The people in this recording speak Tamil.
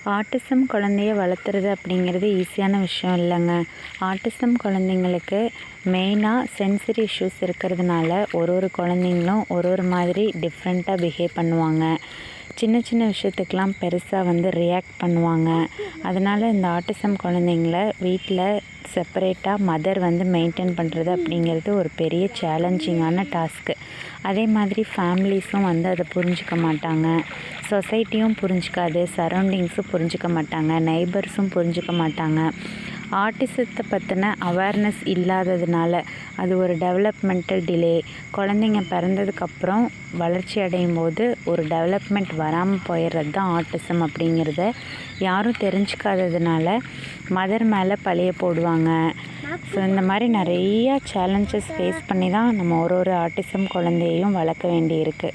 ஆட்டிசம் குழந்தைய வளர்த்துறது அப்படிங்கிறது ஈஸியான விஷயம் இல்லைங்க. ஆட்டிசம் குழந்தைங்களுக்கு மெயினாக சென்சரி இஷ்யூஸ் இருக்கிறதுனால ஒரு குழந்தைங்களும் ஒரு மாதிரி டிஃப்ரெண்ட்டாக பிஹேவ் பண்ணுவாங்க. சின்ன சின்ன விஷயத்துக்கெலாம் பெருசாக ரியாக்ட் பண்ணுவாங்க. அதனால் இந்த ஆட்டிசம் குழந்தைங்கள வீட்டில் செப்பரேட்டாக மதர் மெயின்டைன் பண்ணுறது அப்படிங்கிறது ஒரு பெரிய சேலஞ்சிங்கான டாஸ்க்கு. அதே மாதிரி ஃபேமிலிஸும் அதை புரிஞ்சிக்க மாட்டாங்க. சொசைட்டியும் புரிஞ்சிக்காது, சரௌண்டிங்ஸும் புரிஞ்சிக்க மாட்டாங்க, நெய்பர்ஸும் புரிஞ்சிக்க மாட்டாங்க. ஆட்டிசத்தை பற்றின அவேர்னஸ் இல்லாததுனால அது ஒரு டெவலப்மெண்டல் டிலே. குழந்தைங்க பிறந்ததுக்கப்புறம் வளர்ச்சி அடையும் போது ஒரு டெவலப்மெண்ட் வராமல் போயிடுறது தான் ஆட்டிசம் அப்படிங்கிறத யாரும் தெரிஞ்சுக்காததுனால மதர் மேலே பழிய போடுவாங்க. ஸோ இந்த மாதிரி நிறையா சேலஞ்சஸ் ஃபேஸ் பண்ணி தான் நம்ம ஒரு ஆட்டிசம் குழந்தையையும் வளர்க்க வேண்டியிருக்கு.